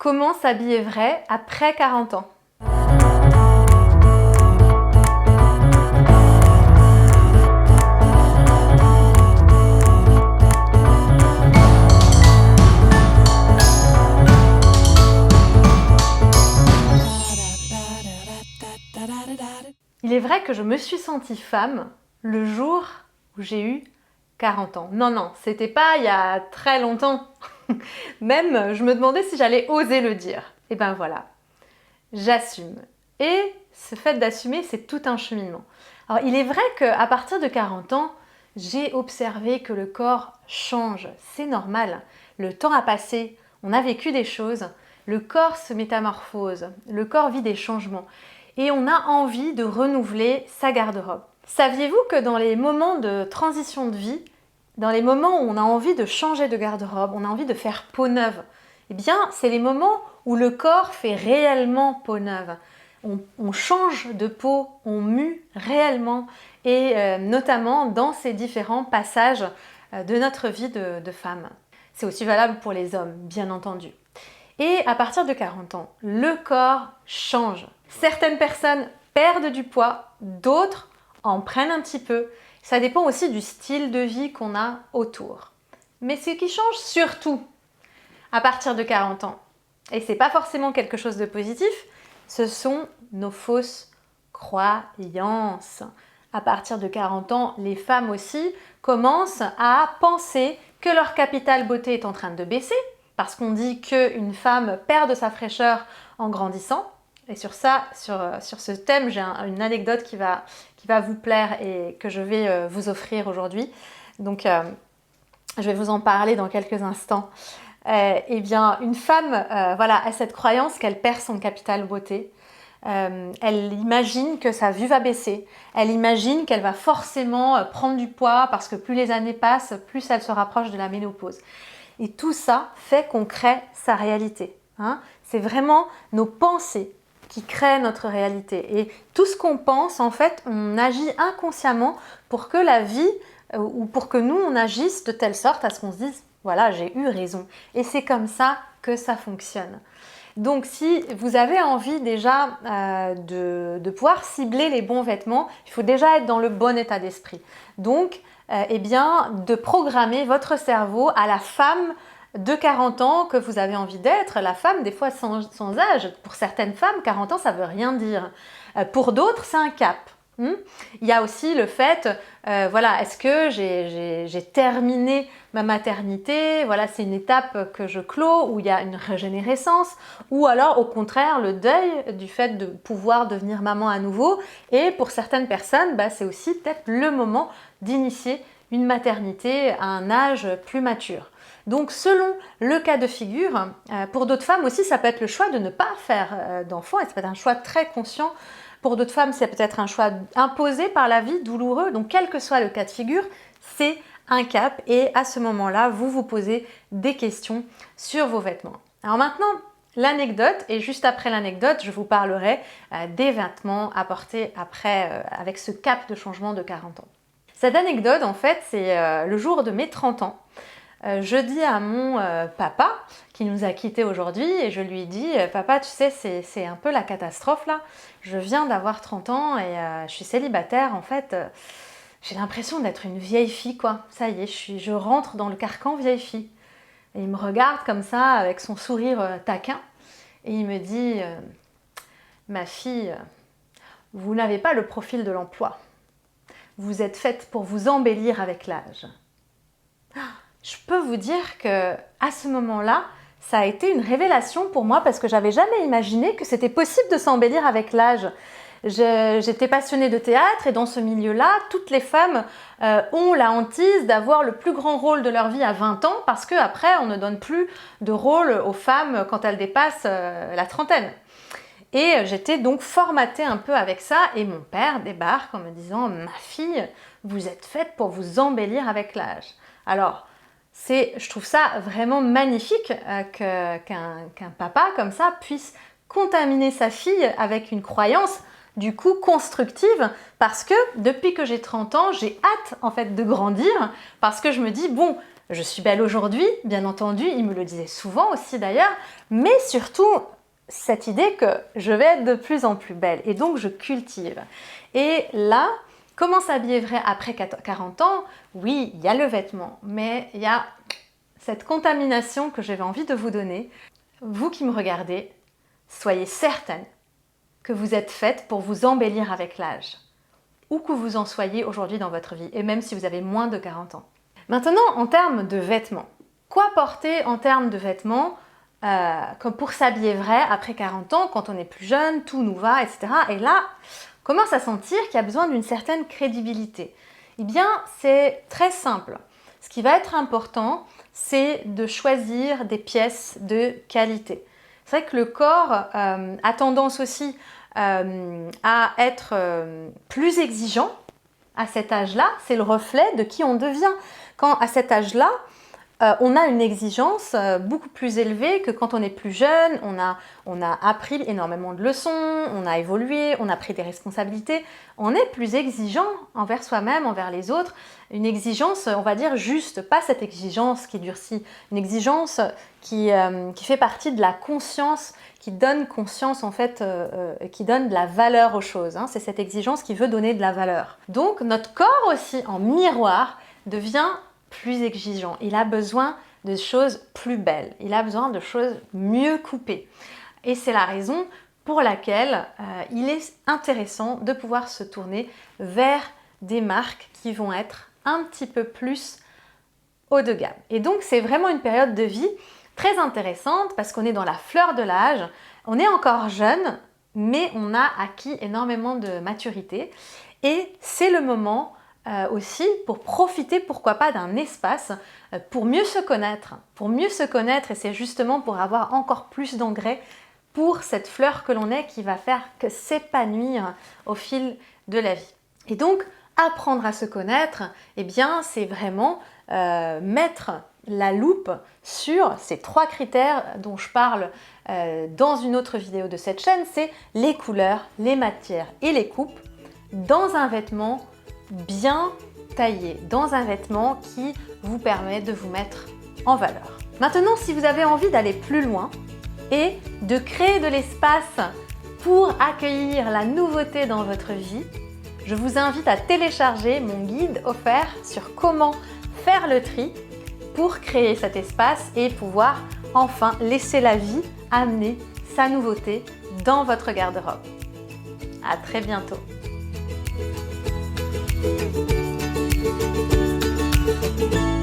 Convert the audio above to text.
comment s'habiller vrai après 40 ans. Il est vrai que je me suis sentie femme le jour où j'ai eu 40 ans. Non, c'était pas il y a très longtemps. Même, je me demandais si j'allais oser le dire. Et ben voilà, j'assume. Et ce fait d'assumer, c'est tout un cheminement. Alors, il est vrai qu'à partir de 40 ans, j'ai observé que le corps change. C'est normal. Le temps a passé, on a vécu des choses, le corps se métamorphose, le corps vit des changements. Et on a envie de renouveler sa garde-robe. Saviez-vous que dans les moments de transition de vie, dans les moments où on a envie de changer de garde-robe, on a envie de faire peau neuve, eh bien, c'est les moments où le corps fait réellement peau neuve. On change de peau, on mue réellement, et notamment dans ces différents passages de notre vie de femme. C'est aussi valable pour les hommes, bien entendu. Et à partir de 40 ans, le corps change. Certaines personnes perdent du poids, d'autres en prennent un petit peu. Ça dépend aussi du style de vie qu'on a autour. Mais ce qui change surtout à partir de 40 ans, et c'est pas forcément quelque chose de positif, ce sont nos fausses croyances. À partir de 40 ans, les femmes aussi commencent à penser que leur capital beauté est en train de baisser, parce qu'on dit qu'une femme perd de sa fraîcheur en grandissant. Et sur ça, sur ce thème, j'ai une anecdote qui va vous plaire et que je vais vous offrir aujourd'hui. Donc, je vais vous en parler dans quelques instants. Eh bien, une femme a cette croyance qu'elle perd son capital beauté. Elle imagine que sa vue va baisser. Elle imagine qu'elle va forcément prendre du poids parce que plus les années passent, plus elle se rapproche de la ménopause. Et tout ça fait qu'on crée sa réalité. C'est vraiment nos pensées qui créent notre réalité. Et tout ce qu'on pense, en fait, on agit inconsciemment pour que la vie, ou pour que nous, on agisse de telle sorte à ce qu'on se dise « voilà, j'ai eu raison ». Et c'est comme ça que ça fonctionne. Donc, si vous avez envie déjà de pouvoir cibler les bons vêtements, il faut déjà être dans le bon état d'esprit. Donc, de programmer votre cerveau à la femme de 40 ans que vous avez envie d'être, la femme des fois sans âge. Pour certaines femmes, 40 ans, ça ne veut rien dire. Pour d'autres, c'est un cap. Il y a aussi le fait, est-ce que j'ai terminé ma maternité, c'est une étape que je clôt, où il y a une régénérescence, ou alors au contraire le deuil du fait de pouvoir devenir maman à nouveau. Et pour certaines personnes, c'est aussi peut-être le moment d'initier une maternité à un âge plus mature. Donc selon le cas de figure, pour d'autres femmes aussi, ça peut être le choix de ne pas faire d'enfant, et ça peut être un choix très conscient. Pour d'autres femmes, c'est peut-être un choix imposé par la vie, douloureux. Donc quel que soit le cas de figure, c'est un cap, et à ce moment-là, vous vous posez des questions sur vos vêtements. Alors maintenant, l'anecdote, et juste après l'anecdote, je vous parlerai des vêtements à porter après, avec ce cap de changement de 40 ans. Cette anecdote, en fait, c'est le jour de mes 30 ans. Je dis à mon papa, qui nous a quittés aujourd'hui, et je lui dis « Papa, tu sais, c'est un peu la catastrophe là. Je viens d'avoir 30 ans et je suis célibataire. En fait, j'ai l'impression d'être une vieille fille, quoi. Ça y est, je rentre dans le carcan vieille fille. » Et il me regarde comme ça, avec son sourire taquin, et il me dit « Ma fille, vous n'avez pas le profil de l'emploi. Vous êtes faite pour vous embellir avec l'âge. » Je peux vous dire que à ce moment-là, ça a été une révélation pour moi parce que j'avais jamais imaginé que c'était possible de s'embellir avec l'âge. J'étais passionnée de théâtre et dans ce milieu-là, toutes les femmes ont la hantise d'avoir le plus grand rôle de leur vie à 20 ans parce qu'après, on ne donne plus de rôle aux femmes quand elles dépassent la trentaine. Et j'étais donc formatée un peu avec ça et mon père débarque en me disant « Ma fille, vous êtes faite pour vous embellir avec l'âge. » Alors, je trouve ça vraiment magnifique qu'un papa comme ça puisse contaminer sa fille avec une croyance du coup constructive, parce que depuis que j'ai 30 ans, j'ai hâte en fait de grandir, parce que je me dis bon, Je suis belle aujourd'hui, bien entendu, il me le disait souvent aussi d'ailleurs, mais surtout cette idée que je vais être de plus en plus belle et donc je cultive. Et là, comment s'habiller vrai après 40 ans? Oui, il y a le vêtement, mais il y a cette contamination que j'avais envie de vous donner. Vous qui me regardez, soyez certaine que vous êtes faite pour vous embellir avec l'âge, où que vous en soyez aujourd'hui dans votre vie, et même si vous avez moins de 40 ans. Maintenant, en termes de vêtements, quoi porter en termes de vêtements comme pour s'habiller vrai après 40 ans, quand on est plus jeune, tout nous va, etc. Et là, on commence à sentir qu'il y a besoin d'une certaine crédibilité. Eh bien, c'est très simple. Ce qui va être important, c'est de choisir des pièces de qualité. C'est vrai que le corps a tendance aussi à être plus exigeant à cet âge-là. C'est le reflet de qui on devient. Quand à cet âge-là, on a une exigence beaucoup plus élevée que quand on est plus jeune. On a appris énormément de leçons, on a évolué, on a pris des responsabilités. On est plus exigeant envers soi-même, envers les autres. Une exigence, on va dire juste, pas cette exigence qui durcit, une exigence qui fait partie de la conscience, qui donne conscience en fait, qui donne de la valeur aux choses. C'est cette exigence qui veut donner de la valeur. Donc notre corps aussi, en miroir, devient plus exigeant. Il a besoin de choses plus belles. Il a besoin de choses mieux coupées. Et c'est la raison pour laquelle il est intéressant de pouvoir se tourner vers des marques qui vont être un petit peu plus haut de gamme. Et donc c'est vraiment une période de vie très intéressante parce qu'on est dans la fleur de l'âge. On est encore jeune, mais on a acquis énormément de maturité. Et c'est le moment aussi pour profiter, pourquoi pas, d'un espace pour mieux se connaître. Et c'est justement pour avoir encore plus d'engrais pour cette fleur que l'on est qui va faire que s'épanouir au fil de la vie. Et donc, apprendre à se connaître, eh bien, c'est vraiment mettre la loupe sur ces 3 critères dont je parle dans une autre vidéo de cette chaîne, c'est les couleurs, les matières et les coupes dans un vêtement bien taillé, dans un vêtement qui vous permet de vous mettre en valeur. Maintenant, si vous avez envie d'aller plus loin et de créer de l'espace pour accueillir la nouveauté dans votre vie, je vous invite à télécharger mon guide offert sur comment faire le tri pour créer cet espace et pouvoir enfin laisser la vie amener sa nouveauté dans votre garde-robe. À très bientôt. Thank you.